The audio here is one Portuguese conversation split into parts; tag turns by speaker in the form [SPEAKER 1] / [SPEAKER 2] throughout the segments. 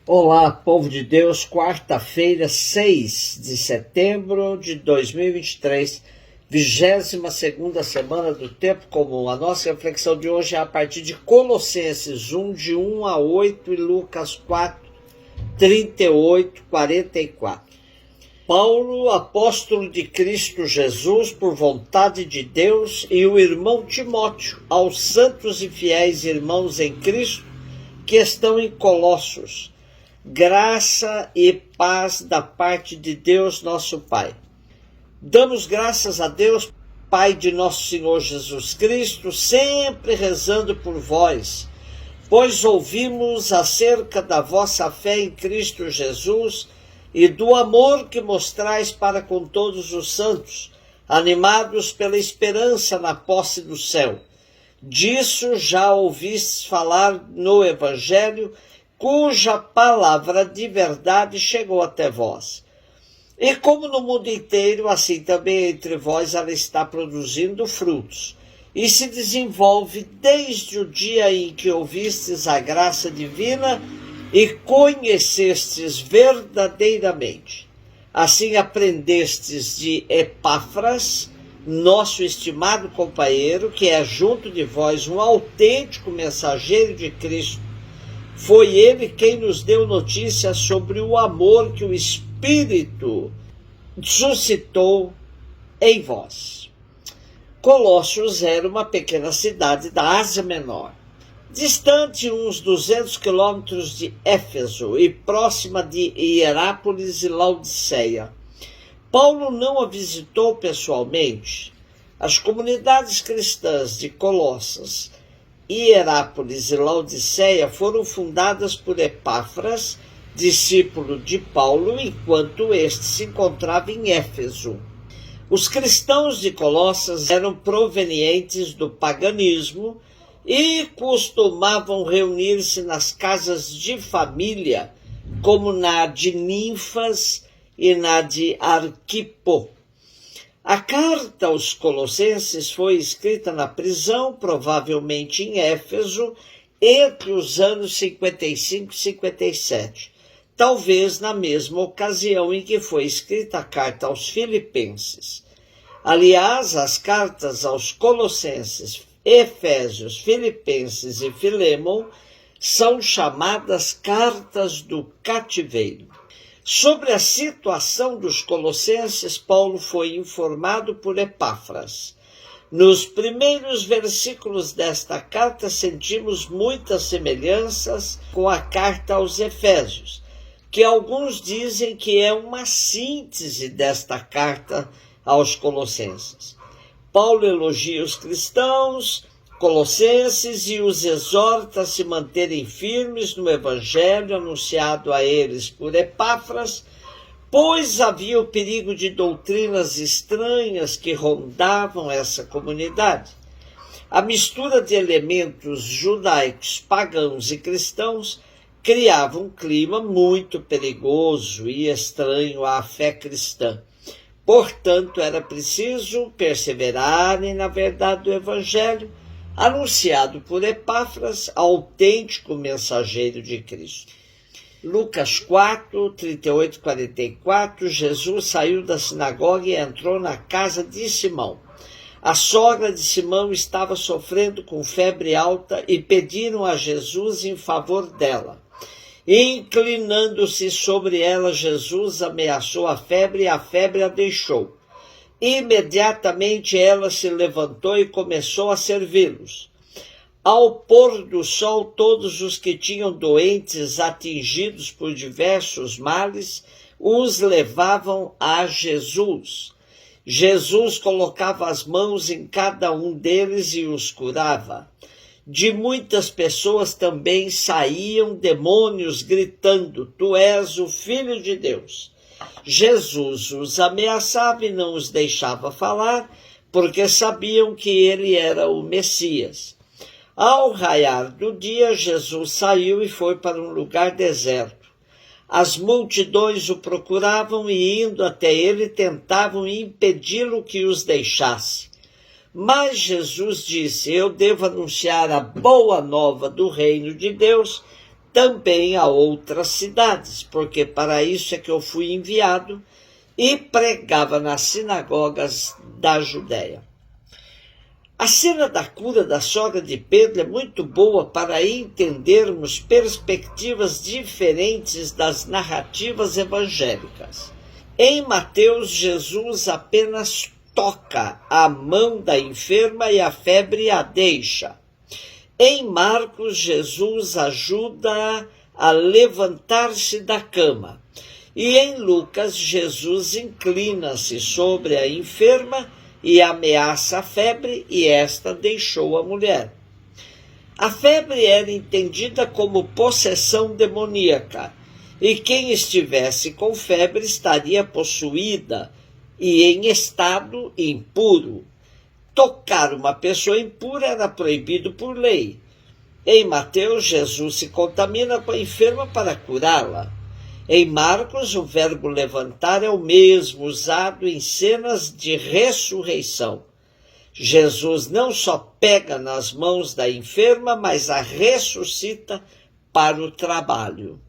[SPEAKER 1] Olá, povo de Deus, quarta-feira, 6 de setembro de 2023, 22ª semana do Tempo Comum. A nossa reflexão de hoje é a partir de Colossenses 1, de 1 a 8 e Lucas 4, 38, 44. Paulo, apóstolo de Cristo Jesus, por vontade de Deus, e o irmão Timóteo, aos santos e fiéis irmãos em Cristo que estão em Colossos, graça e paz da parte de Deus nosso Pai. Damos graças a Deus, Pai de nosso Senhor Jesus Cristo, sempre rezando por vós, pois ouvimos acerca da vossa fé em Cristo Jesus e do amor que mostrais para com todos os santos, animados pela esperança na posse do céu. Disso já ouvistes falar no Evangelho, cuja palavra de verdade chegou até vós. E como no mundo inteiro, assim também entre vós ela está produzindo frutos, e se desenvolve desde o dia em que ouvistes a graça divina e conhecestes verdadeiramente. Assim aprendestes de Epáfras, nosso estimado companheiro, que é junto de vós um autêntico mensageiro de Cristo. Foi ele quem nos deu notícia sobre o amor que o Espírito suscitou em vós. Colossos era uma pequena cidade da Ásia Menor, distante uns 200 quilômetros de Éfeso e próxima de Hierápolis e Laodiceia. Paulo não a visitou pessoalmente. As comunidades cristãs de Colossas, Hierápolis e Laodiceia foram fundadas por Epáfras, discípulo de Paulo, enquanto este se encontrava em Éfeso. Os cristãos de Colossas eram provenientes do paganismo e costumavam reunir-se nas casas de família, como na de Ninfas e na de Arquipo. A carta aos Colossenses foi escrita na prisão, provavelmente em Éfeso, entre os anos 55 e 57, talvez na mesma ocasião em que foi escrita a carta aos Filipenses. Aliás, as cartas aos Colossenses, Efésios, Filipenses e Filemon são chamadas cartas do cativeiro. Sobre a situação dos colossenses, Paulo foi informado por Epáfras. Nos primeiros versículos desta carta, sentimos muitas semelhanças com a carta aos Efésios, que alguns dizem que é uma síntese desta carta aos colossenses. Paulo elogia os cristãos colossenses e os exorta a se manterem firmes no evangelho anunciado a eles por Epáfras, pois havia o perigo de doutrinas estranhas que rondavam essa comunidade. A mistura de elementos judaicos, pagãos e cristãos criava um clima muito perigoso e estranho à fé cristã. Portanto, era preciso perseverarem na verdade do evangelho, anunciado por Epáfras, autêntico mensageiro de Cristo. Lucas 4, 38 e 44, Jesus saiu da sinagoga e entrou na casa de Simão. A sogra de Simão estava sofrendo com febre alta e pediram a Jesus em favor dela. Inclinando-se sobre ela, Jesus ameaçou a febre e a febre a deixou. Imediatamente ela se levantou e começou a servi-los. Ao pôr do sol, todos os que tinham doentes atingidos por diversos males, os levavam a Jesus. Jesus colocava as mãos em cada um deles e os curava. De muitas pessoas também saíam demônios gritando: Tu és o Filho de Deus. Jesus os ameaçava e não os deixava falar, porque sabiam que ele era o Messias. Ao raiar do dia, Jesus saiu e foi para um lugar deserto. As multidões o procuravam e, indo até ele, tentavam impedi-lo que os deixasse. Mas Jesus disse: Eu devo anunciar a boa nova do reino de Deus também a outras cidades, porque para isso é que eu fui enviado, e pregava nas sinagogas da Judéia. A cena da cura da sogra de Pedro é muito boa para entendermos perspectivas diferentes das narrativas evangélicas. Em Mateus, Jesus apenas toca a mão da enferma e a febre a deixa. Em Marcos, Jesus ajuda a levantar-se da cama. E em Lucas, Jesus inclina-se sobre a enferma e ameaça a febre, e esta deixou a mulher. A febre era entendida como possessão demoníaca, e quem estivesse com febre estaria possuída e em estado impuro. Tocar uma pessoa impura era proibido por lei. Em Mateus, Jesus se contamina com a enferma para curá-la. Em Marcos, o verbo levantar é o mesmo usado em cenas de ressurreição. Jesus não só pega nas mãos da enferma, mas a ressuscita para o trabalho.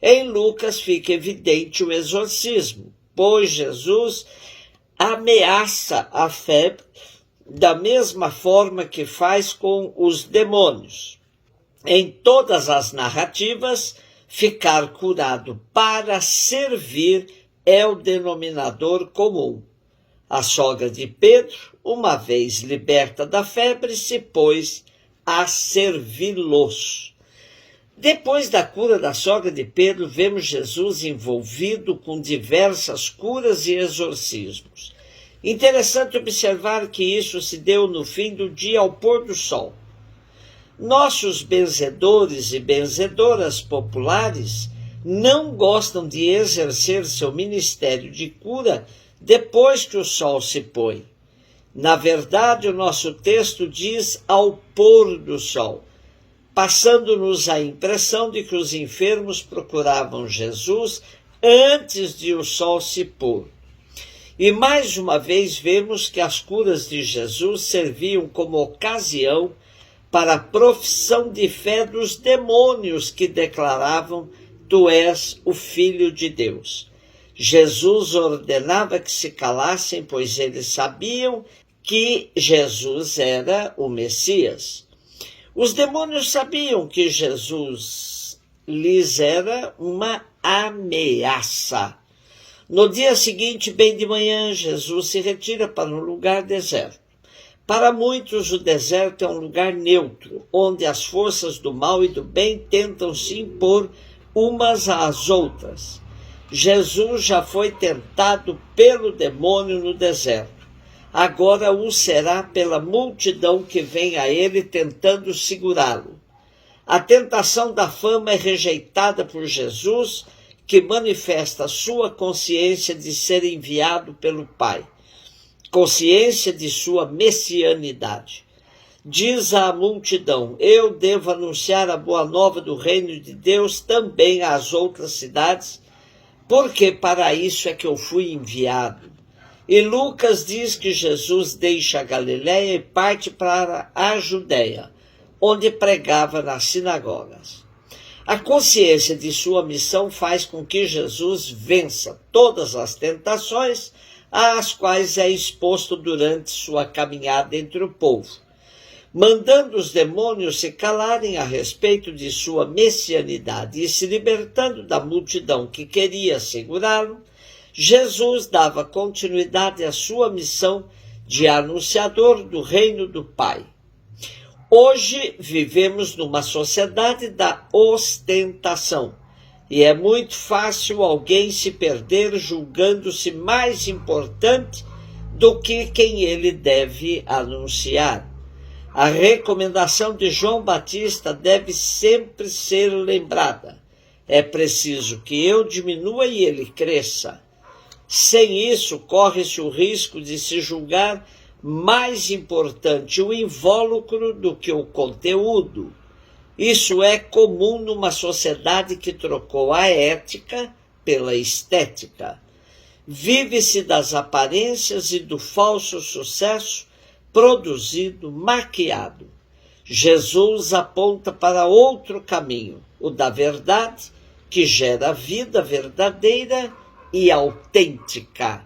[SPEAKER 1] Em Lucas fica evidente o exorcismo, pois Jesus ameaça a febre da mesma forma que faz com os demônios. Em todas as narrativas, ficar curado para servir é o denominador comum. A sogra de Pedro, uma vez liberta da febre, se pôs a servi-los. Depois da cura da sogra de Pedro, vemos Jesus envolvido com diversas curas e exorcismos. Interessante observar que isso se deu no fim do dia ao pôr do sol. Nossos benzedores e benzedoras populares não gostam de exercer seu ministério de cura depois que o sol se põe. Na verdade, o nosso texto diz ao pôr do sol, passando-nos a impressão de que os enfermos procuravam Jesus antes de o sol se pôr. E mais uma vez vemos que as curas de Jesus serviam como ocasião para a profissão de fé dos demônios que declaravam: Tu és o Filho de Deus. Jesus ordenava que se calassem, pois eles sabiam que Jesus era o Messias. Os demônios sabiam que Jesus lhes era uma ameaça. No dia seguinte, bem de manhã, Jesus se retira para um lugar deserto. Para muitos, o deserto é um lugar neutro, onde as forças do mal e do bem tentam se impor umas às outras. Jesus já foi tentado pelo demônio no deserto. Agora o será pela multidão que vem a ele tentando segurá-lo. A tentação da fama é rejeitada por Jesus, que manifesta sua consciência de ser enviado pelo Pai. Consciência de sua messianidade. Diz à multidão: Eu devo anunciar a boa nova do reino de Deus também às outras cidades, porque para isso é que eu fui enviado. E Lucas diz que Jesus deixa a Galiléia e parte para a Judéia, onde pregava nas sinagogas. A consciência de sua missão faz com que Jesus vença todas as tentações às quais é exposto durante sua caminhada entre o povo. Mandando os demônios se calarem a respeito de sua messianidade e se libertando da multidão que queria segurá-lo, Jesus dava continuidade à sua missão de anunciador do reino do Pai. Hoje vivemos numa sociedade da ostentação, e é muito fácil alguém se perder julgando-se mais importante do que quem ele deve anunciar. A recomendação de João Batista deve sempre ser lembrada. É preciso que eu diminua e ele cresça. Sem isso, corre-se o risco de se julgar mais importante o invólucro do que o conteúdo. Isso é comum numa sociedade que trocou a ética pela estética. Vive-se das aparências e do falso sucesso produzido, maquiado. Jesus aponta para outro caminho. o da verdade, que gera vida verdadeira e autêntica.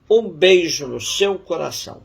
[SPEAKER 1] Um beijo no seu coração.